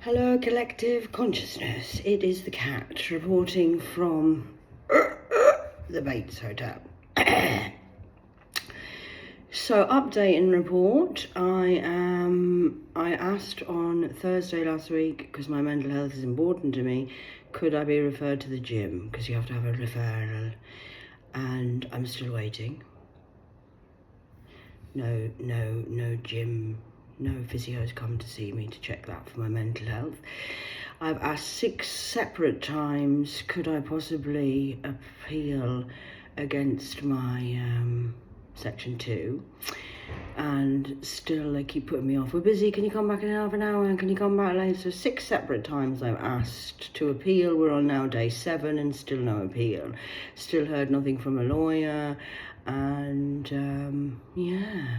Hello, collective consciousness. It is the cat reporting from the Bates Hotel. So, update and report. I asked on Thursday last week, because my mental health is important to me, could I be referred to the gym? Because you have to have a referral. And I'm still waiting. No gym. No physio's come to see me to check that for my mental health. I've asked 6 separate times, could I possibly appeal against my section 2? And still they keep putting me off. We're busy, can you come back in half an hour? And can you come back later? So 6 separate times I've asked to appeal. We're on now day 7 and still no appeal. Still heard nothing from a lawyer. And yeah.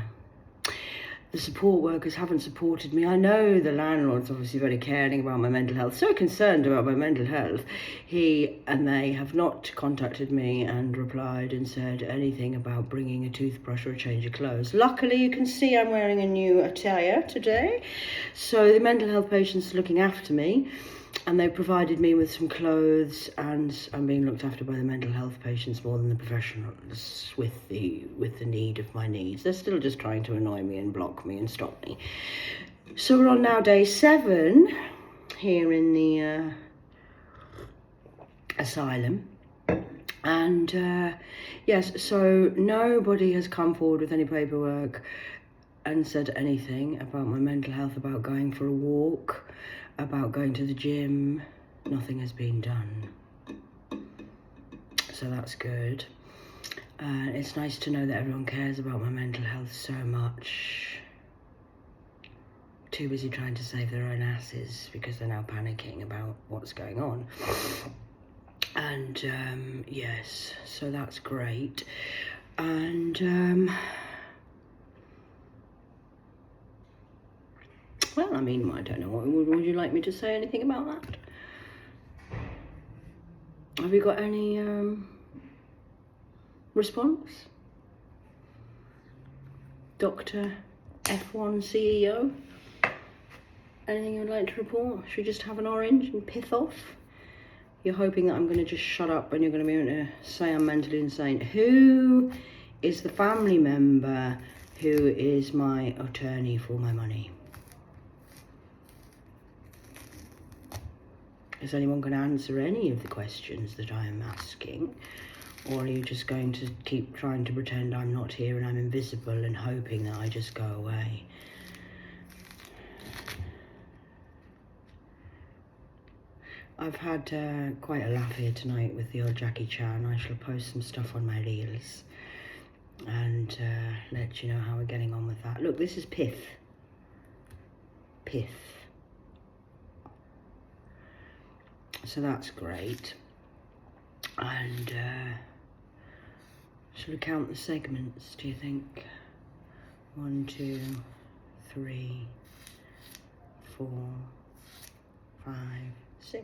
The support workers haven't supported me. I know the landlord's obviously very caring about my mental health, so concerned about my mental health. He and they have not contacted me and replied and said anything about bringing a toothbrush or a change of clothes. Luckily, you can see I'm wearing a new attire today. So the mental health patient's looking after me. And they provided me with some clothes, and I'm being looked after by the mental health patients more than the professionals with the need of my needs. They're still just trying to annoy me and block me and stop me. So we're on now day 7 here in the asylum. And yes, so nobody has come forward with any paperwork and said anything about my mental health, about going for a walk, about going to the gym. Nothing has been done. So that's good. It's nice to know that everyone cares about my mental health so much. Too busy trying to save their own asses because they're now panicking about what's going on. And yes, so that's great. And well, I mean, I don't know. Would you like me to say anything about that? Have you got any response? Dr. F1 CEO? Anything you'd like to report? Should we just have an orange and piss off? You're hoping that I'm going to just shut up and you're going to be able to say I'm mentally insane. Who is the family member who is my attorney for my money? Is anyone going to answer any of the questions that I am asking? Or are you just going to keep trying to pretend I'm not here and I'm invisible and hoping that I just go away? I've had quite a laugh here tonight with the old Jackie Chan. I shall post some stuff on my reels and let you know how we're getting on with that. Look, this is Pith. Pith. So that's great. And should we count the segments, do you think? 1, 2, 3, 4, 5, 6,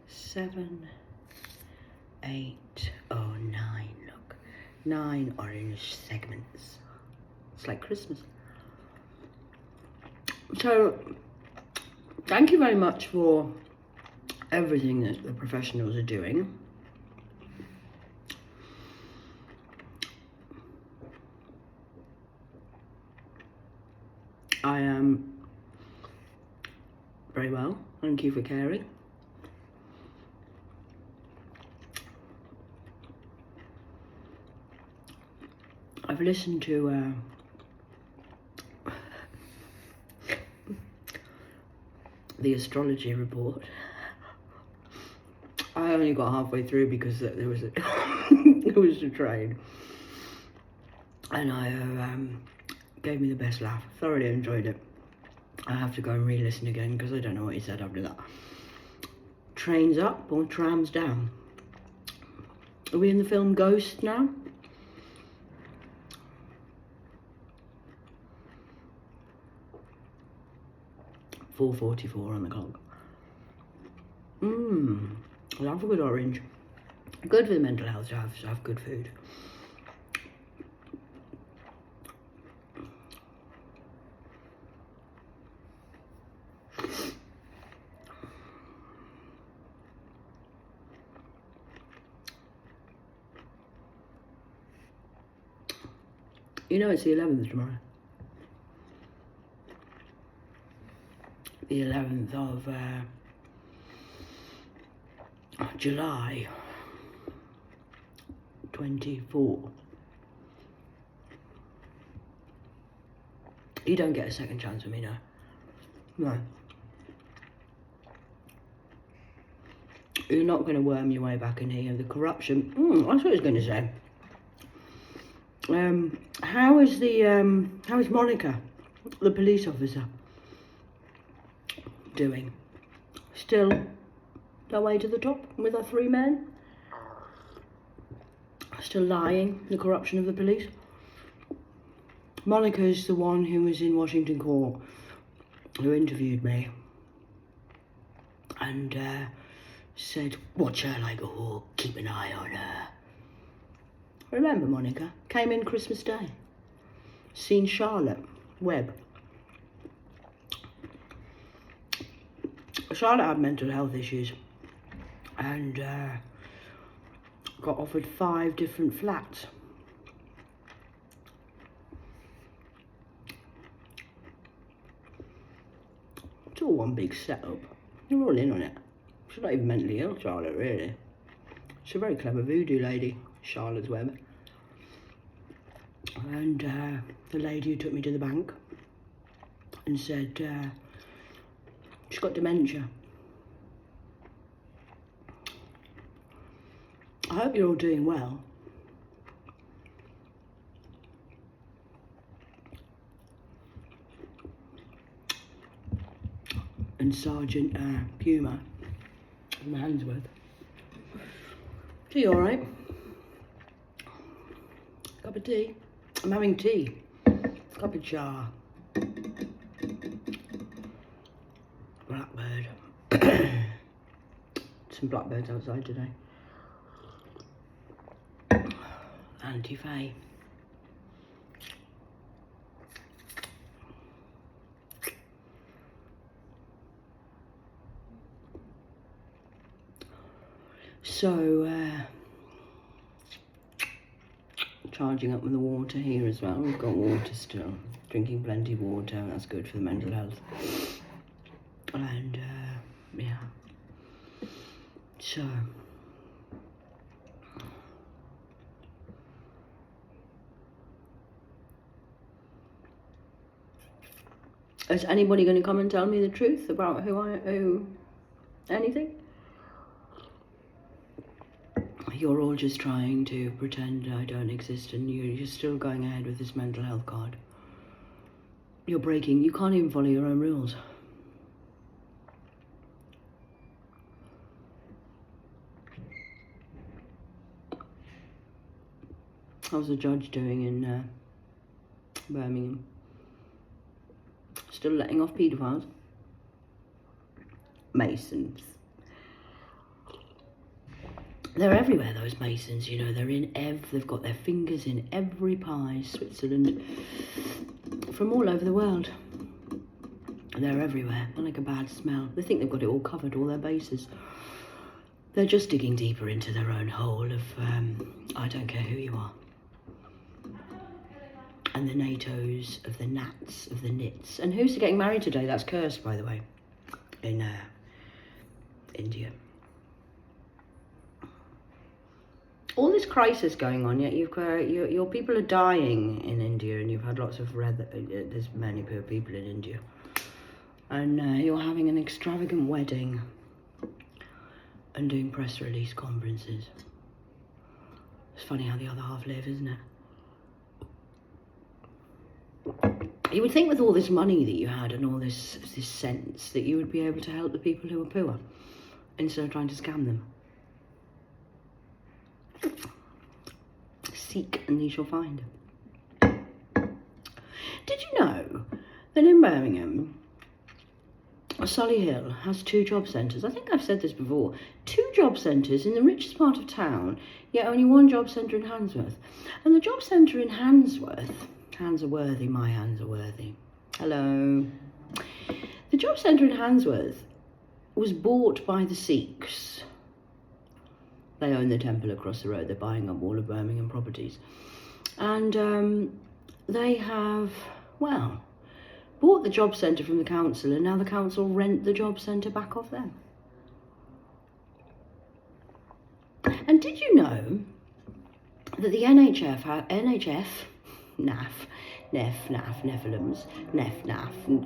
7, 8, 9, look. 9 orange segments. It's like Christmas. So, thank you very much for everything that the professionals are doing. I am very well, thank you for caring. I've listened to the astrology report. I only got halfway through because there was a there was a train, and I gave me the best laugh. Thoroughly enjoyed it. I have to go and re-listen again because I don't know what he said after that. Trains up or trams down? Are we in the film Ghost now? .4:44 on the clock. I love a good orange. Good for the mental health to have good food. You know it's the 11th tomorrow. The 11th of July 24. You don't get a second chance with me, no. No. You're not going to worm your way back in here. The corruption. That's what I was going to say. How is Monica, the police officer, doing? Still the way to the top with our 3 men? Still lying, the corruption of the police? Monica's the one who was in Washington court, who interviewed me and said, watch her like a hawk, keep an eye on her. Remember Monica? Came in Christmas Day. Seen Charlotte Webb. Charlotte had mental health issues and got offered 5 different flats. It's all one big setup. They're all in on it. She's not even mentally ill, Charlotte, really. She's a very clever voodoo lady, Charlotte Webb. And the lady who took me to the bank and said she's got dementia. I hope you're all doing well. And Sergeant Puma from Handsworth. Tea all right? Cup of tea? I'm having tea. Cup of char. Blackbird. Some blackbirds outside today. Anti-Faye. So, charging up with the water here as well. We've got water still. Drinking plenty of water, that's good for the mental health. And, yeah. So. Is anybody going to come and tell me the truth about who anything? You're all just trying to pretend I don't exist and you're still going ahead with this mental health card. You're breaking, you can't even follow your own rules. How's the judge doing in Birmingham? Still letting off paedophiles? Masons. They're everywhere, those Masons, you know, they're in they've got their fingers in every pie, Switzerland, from all over the world. They're everywhere, they're like a bad smell. They think they've got it all covered, all their bases. They're just digging deeper into their own hole of, I don't care who you are. And the NATOs, of the Nats, of the Nits. And who's getting married today? That's cursed, by the way, in India. All this crisis going on, yet you've got, your people are dying in India, and you've had lots of there's many poor people in India. And you're having an extravagant wedding and doing press release conferences. It's funny how the other half live, isn't it? You would think with all this money that you had and all this sense that you would be able to help the people who are poor instead of trying to scam them. Seek and ye shall find. Did you know that in Birmingham, Solihull has 2 job centres? I think I've said this before. 2 job centres in the richest part of town, yet only 1 job centre in Handsworth. And the job centre in Handsworth, hands are worthy, my hands are worthy. Hello. The job centre in Handsworth was bought by the Sikhs. They own the temple across the road. They're buying up all of Birmingham properties. And they have, well, bought the job centre from the council, and now the council rent the job centre back off them. And did you know that the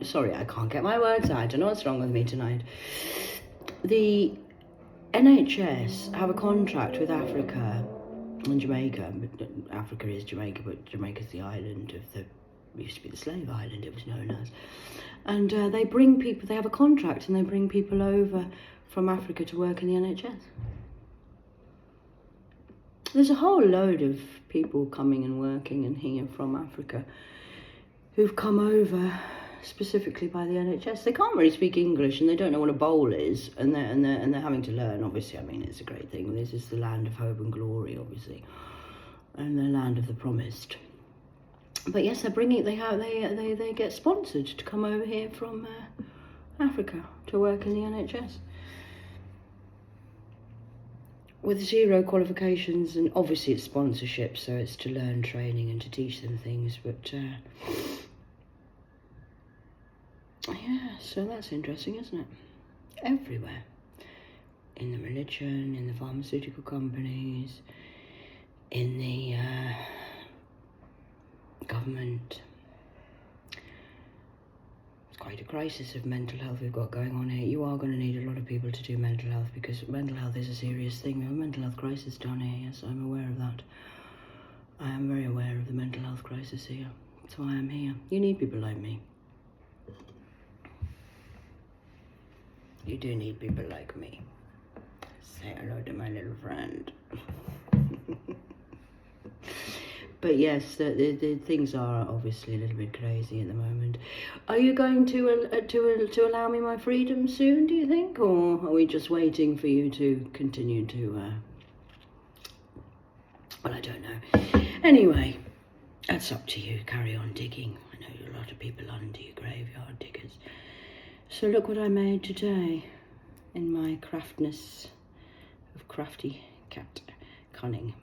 sorry, I can't get my words out, I don't know what's wrong with me tonight. The NHS have a contract with Africa and Jamaica. Africa is Jamaica, but Jamaica's the island of it used to be the slave island, it was known as. And they bring people, they have a contract, and they bring people over from Africa to work in the NHS. There's a whole load of people coming and working in here from Africa who've come over specifically by the NHS. They can't really speak English, and they don't know what a bowl is, and they're having to learn. Obviously, I mean, it's a great thing. This is the land of hope and glory, obviously, and the land of the promised. But yes, they're bringing. They get sponsored to come over here from Africa to work in the NHS with 0 qualifications, and obviously it's sponsorship, so it's to learn training and to teach them things. But yeah, so that's interesting, isn't it? Everywhere, in the religion, in the pharmaceutical companies, in the government. It's quite a crisis of mental health we've got going on here. You are going to need a lot of people to do mental health, because mental health is a serious thing. We have a mental health crisis down here, yes, I'm aware of that. I am very aware of the mental health crisis here. That's why I'm here. You need people like me. You do need people like me. Say hello to my little friend. But yes, the things are obviously a little bit crazy at the moment. Are you going to allow me my freedom soon, do you think? Or are we just waiting for you to continue to... well, I don't know. Anyway, that's up to you. Carry on digging. I know a lot of people under your graveyard diggers. So look what I made today in my craftness of crafty cat cunning.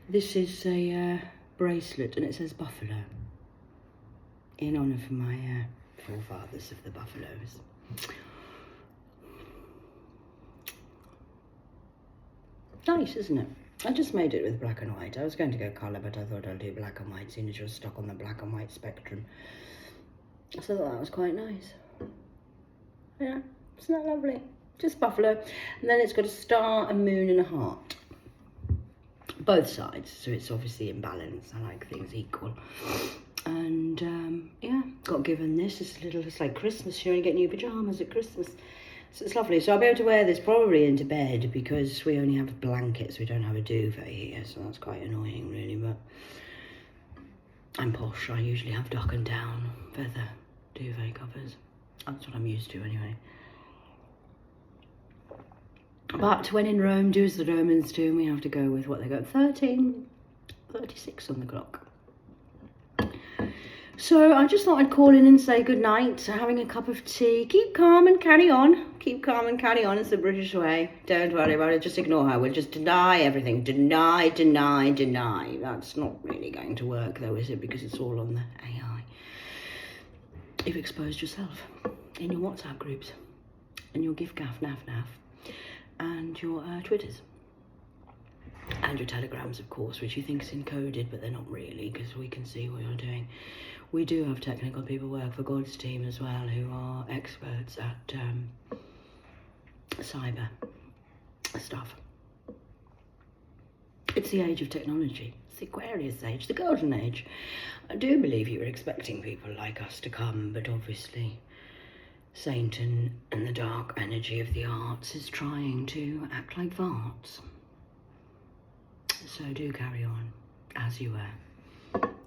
This is a bracelet, and it says buffalo, in honour of my forefathers of the buffaloes. Nice, isn't it? I just made it with black and white. I was going to go colour, but I thought I'll do black and white, seeing as you're stuck on the black and white spectrum. So I thought that was quite nice. Yeah, isn't that lovely? Just buffalo. And then it's got a star, a moon, and a heart. Both sides, so it's obviously in balance. I like things equal. And yeah, got given this. It's like Christmas. You only get new pyjamas at Christmas. So it's lovely. So I'll be able to wear this probably into bed, because we only have blankets. We don't have a duvet here, so that's quite annoying, really. But I'm posh. I usually have duck and down feather duvet covers. That's what I'm used to anyway. But when in Rome, do as the Romans do, and we have to go with what they got. 13:36 on the clock. So I just thought I'd call in and say good night, having a cup of tea. Keep calm and carry on. Keep calm and carry on. It's the British way. Don't worry about it. Just ignore her. We'll just deny everything. Deny, deny, deny. That's not really going to work, though, is it? Because it's all on the AI. You've exposed yourself in your WhatsApp groups, and your giff-gaff, naff-naff, and your Twitters, and your Telegrams, of course, which you think is encoded, but they're not really, because we can see what you're doing. We do have technical people work for God's team as well, who are experts at cyber stuff. It's the age of technology. It's the Aquarius age, the golden age. I do believe you were expecting people like us to come, but obviously Satan and the dark energy of the arts is trying to act like farts. So do carry on as you were.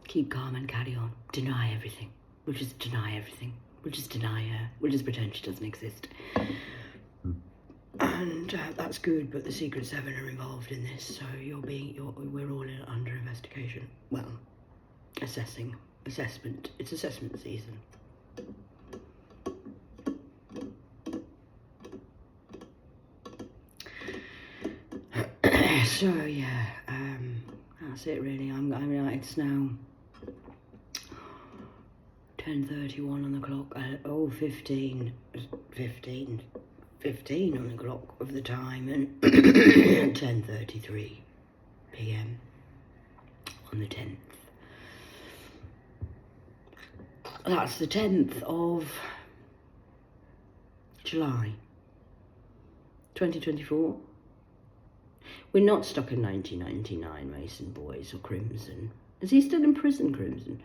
Keep calm and carry on. Deny everything. We'll just deny everything. We'll just deny her. We'll just pretend she doesn't exist. And that's good, but the Secret Seven are involved in this, so we're all under investigation. Well, assessment. It's assessment season. So yeah, that's it really. I mean, it's now 10:31 on the clock. 15 on the clock of the time, and 10:33 p.m. on the 10th. That's the 10th of July 2024. We're not stuck in 1999, Mason Boys or Crimson. Is he still in prison, Crimson?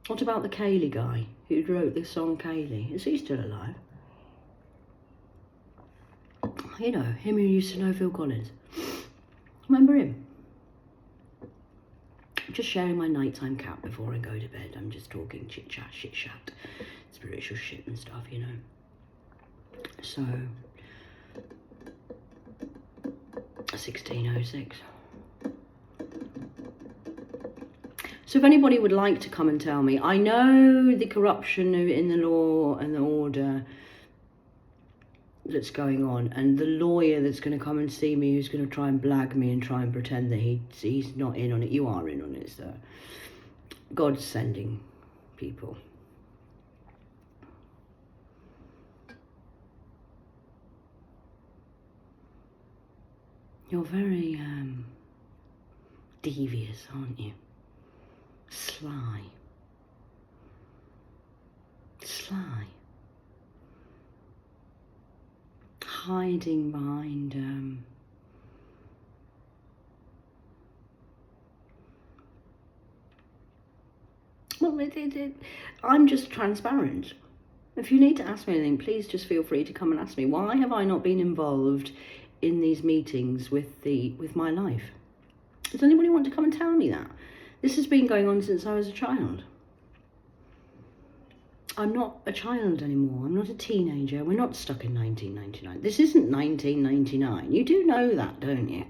What about the Kaylee guy who wrote the song Kaylee? Is he still alive? You know, him who used to know Phil Collins. Remember him? Just sharing my nighttime cat before I go to bed. I'm just talking chit-chat, shit-chat, spiritual shit and stuff, you know. So, 1606. So if anybody would like to come and tell me, I know the corruption in the law and the order that's going on, and the lawyer that's going to come and see me, who's going to try and blag me and try and pretend that he's not in on it. You are in on it, sir. God's sending people. You're very devious, aren't you? Sly. Hiding behind well, I'm just transparent. If you need to ask me anything, please just feel free to come and ask me. Why have I not been involved in these meetings with my life? Does anybody want to come and tell me that? This has been going on since I was a child. I'm not a child anymore. I'm not a teenager. We're not stuck in 1999. This isn't 1999. You do know that, don't you?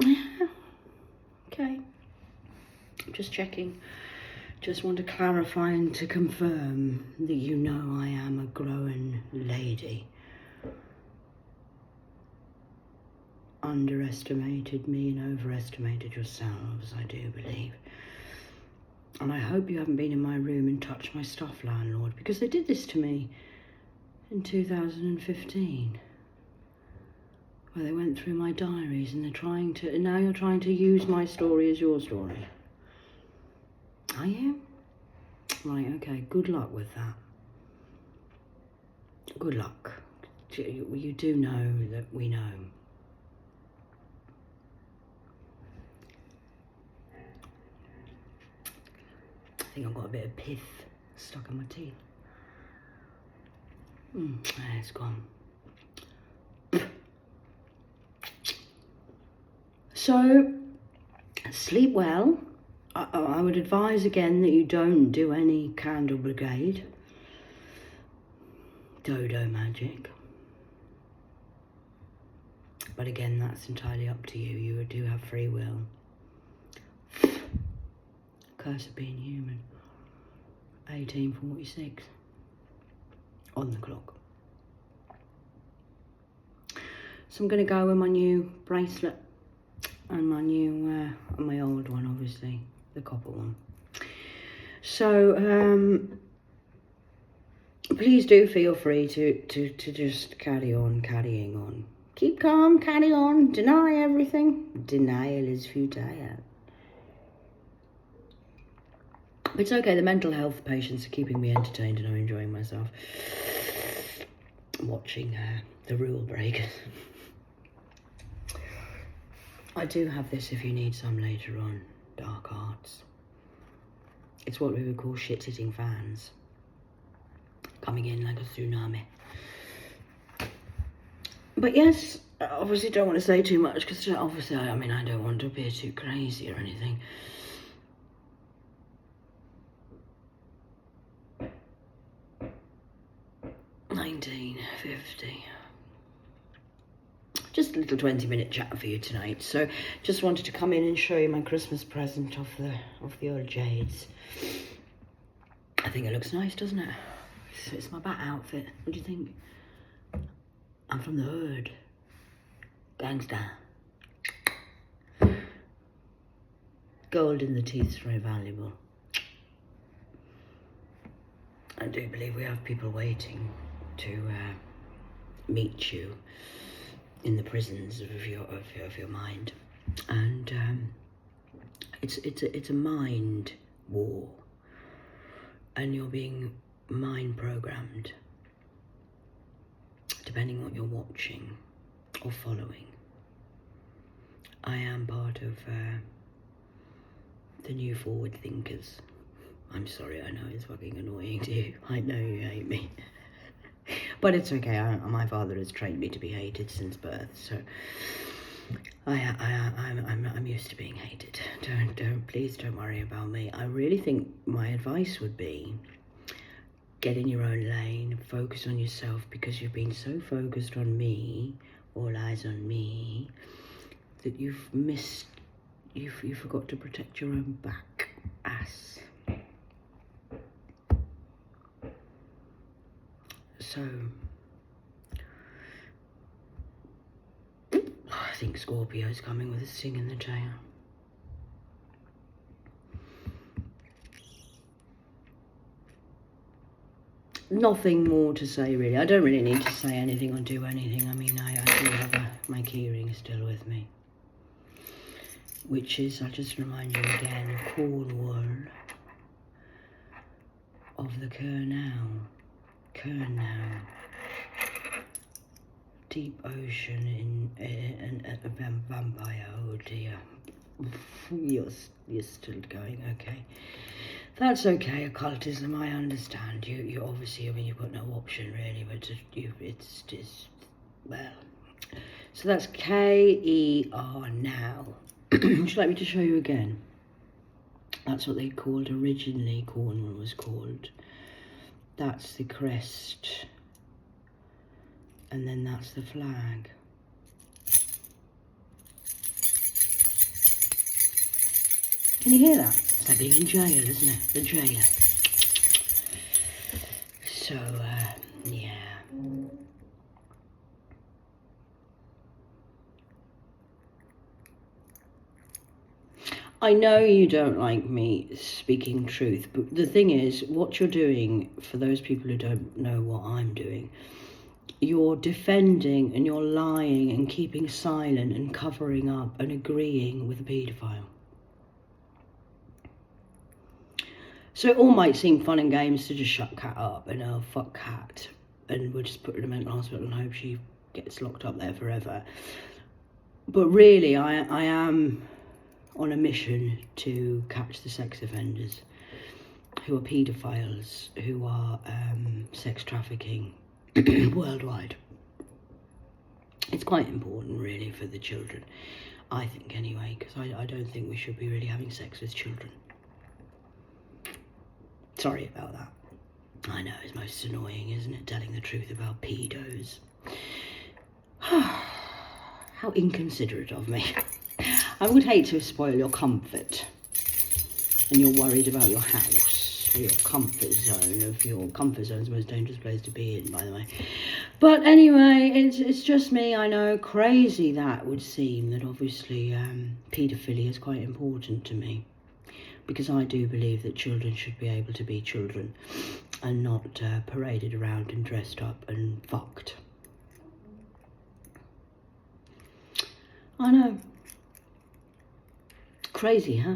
Yeah. Okay. Just checking. Just want to clarify and to confirm that you know I am a growing lady. Underestimated me and overestimated yourselves, I do believe. And I hope you haven't been in my room and touched my stuff, landlord, because they did this to me in 2015, where they went through my diaries, and now you're trying to use my story as your story. Are you? Right, okay, good luck with that. Good luck. You do know that we know. I think I've got a bit of pith stuck in my teeth. It's gone. So, sleep well. I would advise again that you don't do any candle brigade, dodo magic. But again, that's entirely up to you. You do have free will. Curse of being human. 1846 on the clock. So I'm going to go with my new bracelet and my new and my old one, obviously, the copper one. So please do feel free to just carrying on. Keep calm, carry on, deny everything. Denial is futile. It's okay, the mental health patients are keeping me entertained and I'm enjoying myself watching the rule breakers. I do have this if you need some later on, dark arts. It's what we would call shit-hitting fans, coming in like a tsunami. But yes, I obviously don't want to say too much, because obviously, I mean, I don't want to appear too crazy or anything. $19.50. Just a little 20-minute chat for you tonight. So just wanted to come in and show you my Christmas present of the old jades. I think it looks nice, doesn't it? It's my bat outfit. What do you think? I'm from the hood. Gangster. Gold in the teeth is very valuable. I do believe we have people waiting to meet you in the prisons of your mind, and it's a mind war, and you're being mind programmed depending on what you're watching or following. I am part of the new forward thinkers. I'm sorry, I know it's fucking annoying to you. I know you hate me. But it's okay, my father has trained me to be hated since birth, so I'm used to being hated. Please don't worry about me. I really think my advice would be, get in your own lane, focus on yourself, because you've been so focused on me, all eyes on me, that you forgot to protect your own back, ass. So, I think Scorpio's coming with a sting in the tail. Nothing more to say, really. I don't really need to say anything or do anything. I mean, I do have my keyring still with me, which is, I'll just remind you again, Cornwall of the Kernel, deep ocean in a vampire. Oh dear, you're still going, okay. That's okay, occultism, I understand. You obviously, I mean, you've got no option really, but it's just, well. So that's K-E-R now. Would you like me to show you again? That's what they called originally, Cornwall was called. That's the crest. And then that's the flag. Can you hear that? It's like being in jail, isn't it? The jailer. So, yeah. I know you don't like me speaking truth, but the thing is, what you're doing, for those people who don't know what I'm doing, you're defending and you're lying and keeping silent and covering up and agreeing with a paedophile. So it all might seem fun and games to just shut Kat up and fuck Kat, and we'll just put her in a mental hospital and hope she gets locked up there forever. But really, I am on a mission to catch the sex offenders who are paedophiles, who are sex trafficking worldwide. It's quite important really for the children, I think anyway, because I don't think we should be really having sex with children. Sorry about that. I know, it's most annoying, isn't it, telling the truth about pedos. How inconsiderate of me. I would hate to spoil your comfort, and you're worried about your house, or your comfort zone. Your comfort zone's the most dangerous place to be in, by the way. But anyway, it's just me. I know, crazy that would seem, that obviously paedophilia is quite important to me, because I do believe that children should be able to be children and not paraded around and dressed up and fucked. I know. Crazy, huh?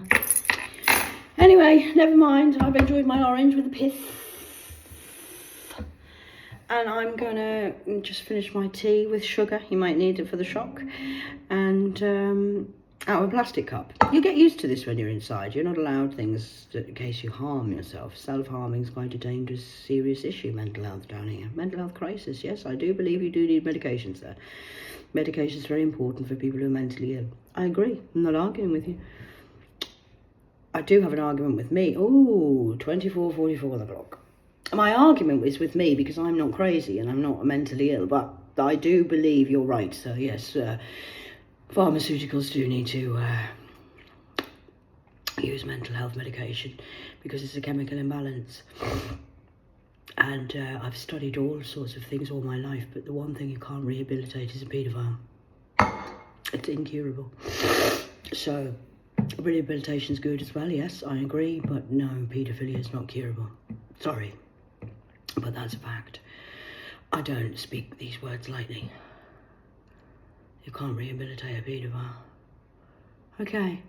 Anyway, never mind. I've enjoyed my orange with a piss. And I'm gonna just finish my tea with sugar. You might need it for the shock. And out of a plastic cup. You get used to this when you're inside. You're not allowed things in case you harm yourself. Self-harming is quite a dangerous, serious issue. Mental health down here. Mental health crisis. Yes, I do believe you do need medications there. Medication is very important for people who are mentally ill. I agree. I'm not arguing with you. I do have an argument with me. Ooh, 24:44 on the clock. My argument is with me because I'm not crazy and I'm not mentally ill, but I do believe you're right. So yes, pharmaceuticals do need to use mental health medication because it's a chemical imbalance. And I've studied all sorts of things all my life, but the one thing you can't rehabilitate is a paedophile. It's incurable. So Rehabilitation's good as well, yes, I agree, but no, paedophilia is not curable. Sorry, but that's a fact. I don't speak these words lightly. You can't rehabilitate a paedophile. Okay.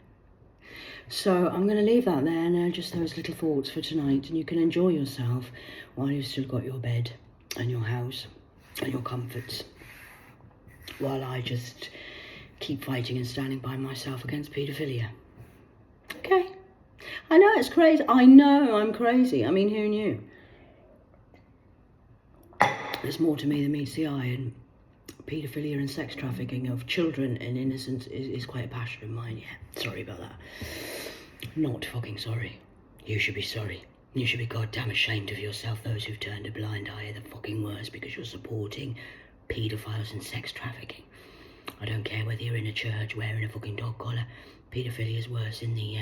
So I'm going to leave that there now, just those little thoughts for tonight, and you can enjoy yourself while you've still got your bed and your house and your comforts, while I just keep fighting and standing by myself against paedophilia. Okay. I know it's crazy. I know I'm crazy. I mean, who knew? There's more to me than meets the eye, and paedophilia and sex trafficking of children and innocence is quite a passion of mine, yeah. Sorry about that. Not fucking sorry. You should be sorry. You should be goddamn ashamed of yourself. Those who've turned a blind eye are the fucking worst because you're supporting paedophiles and sex trafficking. I don't care whether you're in a church wearing a fucking dog collar. Paedophilia is worse in the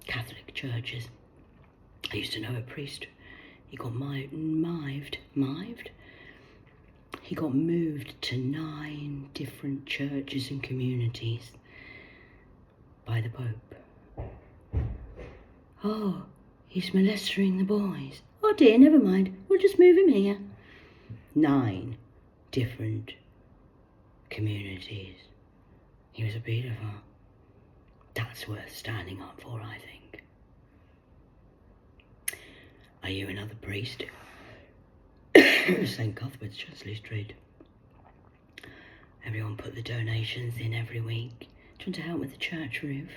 Catholic churches. I used to know a priest. He got mived. He got moved to 9 different churches and communities by the Pope. Oh, he's molesting the boys. Oh dear, never mind. We'll just move him here. 9 different communities. He was a paedophile. That's worth standing up for, I think. Are you another priest? St. Cuthbert's, Chesley Street. Everyone put the donations in every week, trying to help with the church roof.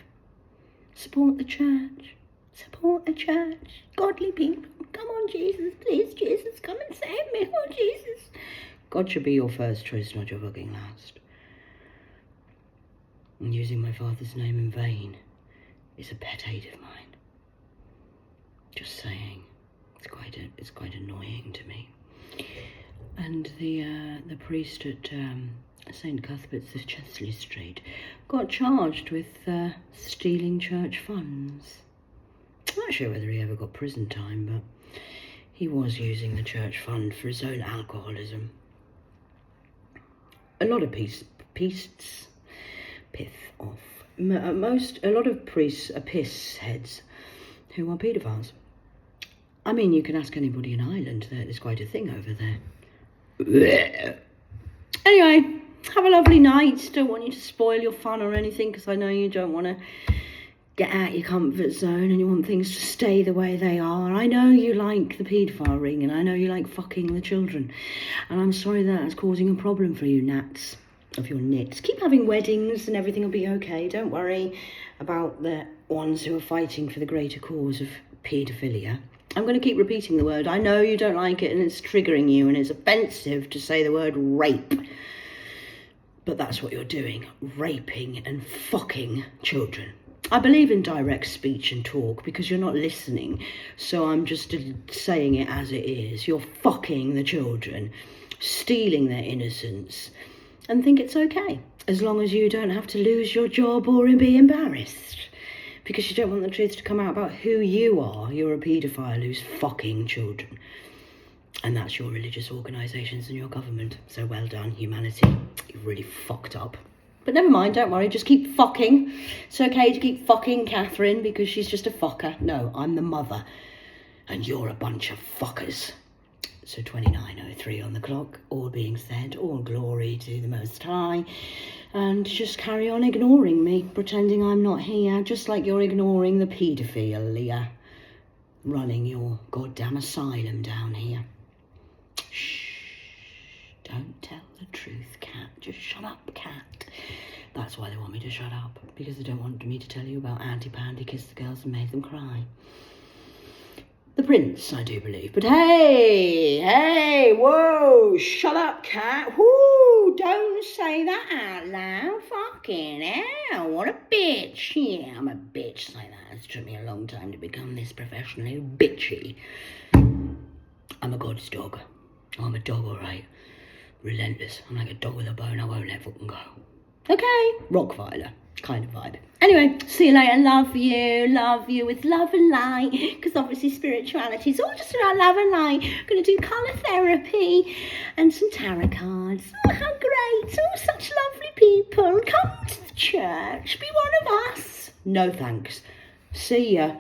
Support the church. Support the church. Godly people. Come on, Jesus. Please, Jesus, come and save me. Oh, Jesus. God should be your first choice, not your fucking last. And using my father's name in vain is a pet hate of mine. Just saying. It's quite annoying to me. And the priest at St. Cuthbert's of Chesley Street got charged with stealing church funds. I'm not sure whether he ever got prison time, but he was using the church fund for his own alcoholism. A lot of priests pith off. A lot of priests are piss heads who are paedophiles. I mean, you can ask anybody in Ireland, there's quite a thing over there. Anyway, have a lovely night. Don't want you to spoil your fun or anything, because I know you don't want to get out your comfort zone and you want things to stay the way they are. I know you like the paedophile ring, and I know you like fucking the children. And I'm sorry that's causing a problem for you, Nats, of your nits. Keep having weddings and everything will be okay. Don't worry about the ones who are fighting for the greater cause of paedophilia. I'm going to keep repeating the word. I know you don't like it and it's triggering you and it's offensive to say the word rape. But that's what you're doing. Raping and fucking children. I believe in direct speech and talk because you're not listening. So I'm just saying it as it is. You're fucking the children, stealing their innocence, and think it's okay. As long as you don't have to lose your job or be embarrassed. Because you don't want the truth to come out about who you are. You're a paedophile who's fucking children. And that's your religious organisations and your government. So well done, humanity. You've really fucked up. But never mind, don't worry, just keep fucking. It's okay to keep fucking Catherine because she's just a fucker. No, I'm the mother. And you're a bunch of fuckers. So 29:03 on the clock, all being said, all glory to the Most High. And just carry on ignoring me, pretending I'm not here, just like you're ignoring the paedophilia running your goddamn asylum down here. Shh, don't tell the truth, Cat. Just shut up, Cat. That's why they want me to shut up, because they don't want me to tell you about Auntie Pandy kissed the girls and made them cry. The prince, I do believe. But hey, whoa, shut up, Cat. Whoo, don't say that out loud. Fucking hell, what a bitch. Yeah, I'm a bitch like that. It's took me a long time to become this professionally bitchy. I'm a god's dog. Oh, I'm a dog, all right. Relentless. I'm like a dog with a bone. I won't let fucking go. Okay, Rockveiler kind of vibe. Anyway, see you later. Love you with love and light, because obviously spirituality is all just about love and light. I'm going to do colour therapy and some tarot cards. Oh, how great. Oh, such lovely people. Come to church, be one of us. No thanks. See ya.